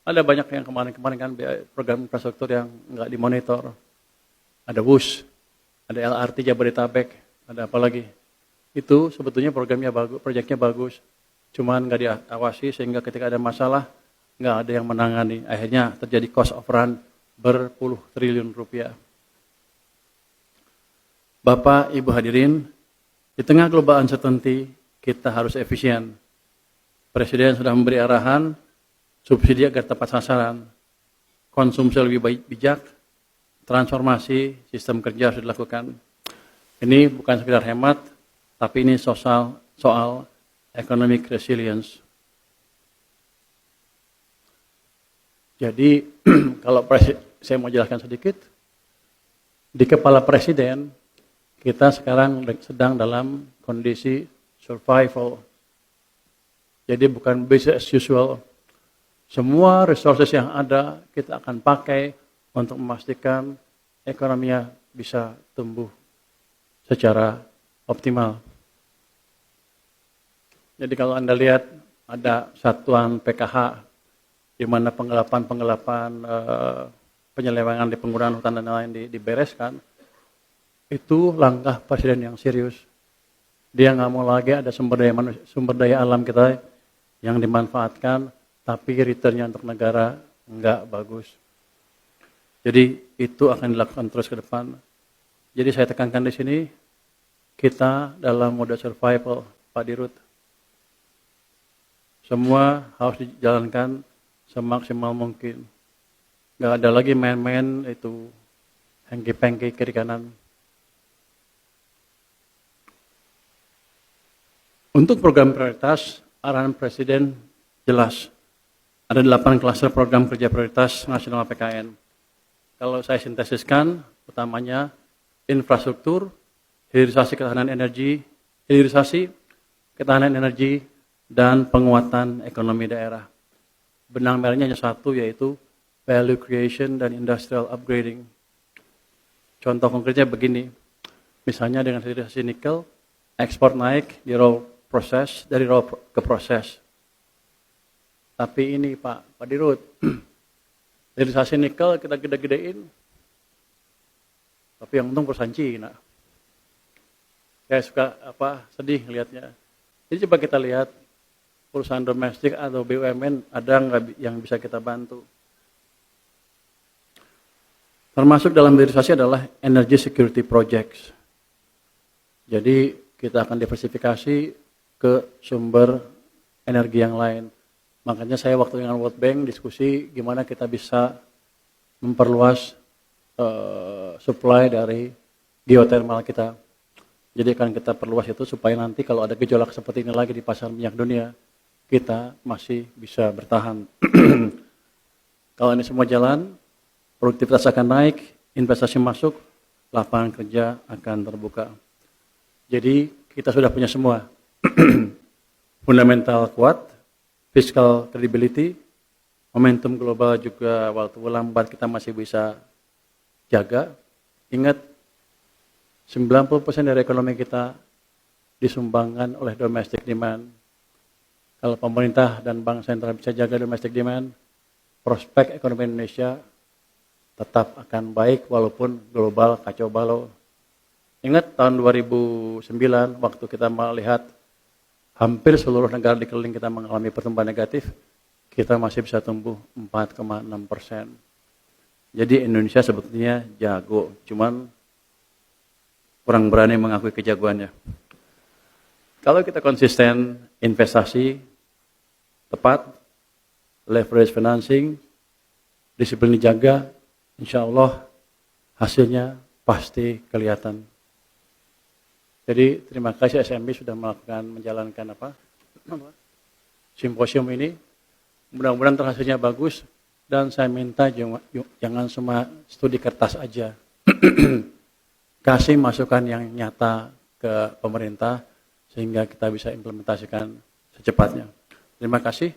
Ada banyak yang kemarin-kemarin kan program infrastruktur yang nggak dimonitor. Ada WUS, ada LRT Jabodetabek, ada apa lagi. Itu sebetulnya programnya bagus, proyeknya bagus. Cuman nggak diawasi sehingga ketika ada masalah, nggak ada yang menangani. Akhirnya terjadi cost of run berpuluh triliun rupiah. Bapak, Ibu hadirin, di tengah global uncertainty, kita harus efisien. Presiden sudah memberi arahan, subsidi agar tepat sasaran, konsumsi lebih bijak, transformasi sistem kerja harus dilakukan. Ini bukan sekedar hemat, tapi ini soal economic resilience. Jadi, kalau saya mau jelaskan sedikit, di kepala presiden, kita sekarang sedang dalam kondisi survival. Jadi bukan business as usual. Semua resources yang ada kita akan pakai untuk memastikan ekonominya bisa tumbuh secara optimal. Jadi kalau Anda lihat ada satuan PKH di mana penggelapan penyelewengan di penggunaan hutan dan lain dibereskan, itu langkah presiden yang serius. Dia nggak mau lagi ada sumber daya alam kita yang dimanfaatkan, tapi returnnya untuk negara nggak bagus. Jadi itu akan dilakukan terus ke depan. Jadi saya tekankan di sini, kita dalam mode survival, Pak Dirut. Semua harus dijalankan semaksimal mungkin. Nggak ada lagi main-main itu hengki-pengki kiri kanan. Untuk program prioritas, arahan Presiden jelas. Ada 8 klaster program kerja prioritas nasional PKN. Kalau saya sintesiskan, utamanya infrastruktur, hilirisasi ketahanan energi, dan penguatan ekonomi daerah. Benang merahnya hanya satu, yaitu value creation dan industrial upgrading. Contoh konkretnya begini, misalnya dengan hilirisasi nikel, ekspor naik di dari raw ke proses. Tapi ini Pak Dirut, hilirisasi nikel kita gede-gedein, tapi yang untung perusahaan Cina. Saya suka sedih ngelihatnya. Jadi coba kita lihat perusahaan domestik atau BUMN ada nggak yang bisa kita bantu. Termasuk dalam hilirisasi adalah energy security projects. Jadi kita akan diversifikasi ke sumber energi yang lain. Makanya saya waktu dengan World Bank diskusi gimana kita bisa memperluas supply dari geothermal kita. Jadi akan kita perluas itu supaya nanti kalau ada gejolak seperti ini lagi di pasar minyak dunia, kita masih bisa bertahan. Kalau ini semua jalan, produktivitas akan naik, investasi masuk, lapangan kerja akan terbuka. Jadi kita sudah punya semua. Fundamental kuat, fiscal credibility, momentum global juga waktu lambat kita masih bisa jaga. Ingat, 90% dari ekonomi kita disumbangkan oleh domestic demand. Kalau pemerintah dan bank sentral bisa jaga domestic demand, prospek ekonomi Indonesia tetap akan baik walaupun global kacau balau. Ingat tahun 2009 waktu kita melihat hampir seluruh negara di keliling kita mengalami pertumbuhan negatif, kita masih bisa tumbuh 4,6%. Jadi Indonesia sebetulnya jago, cuman kurang berani mengakui kejagoannya. Kalau kita konsisten investasi tepat, leverage financing, disiplin dijaga, insya Allah hasilnya pasti kelihatan. Jadi terima kasih SMB sudah menjalankan simposium ini. Mudah-mudahan hasilnya bagus dan saya minta jangan cuma studi kertas aja. Kasih masukan yang nyata ke pemerintah sehingga kita bisa implementasikan secepatnya. Terima kasih.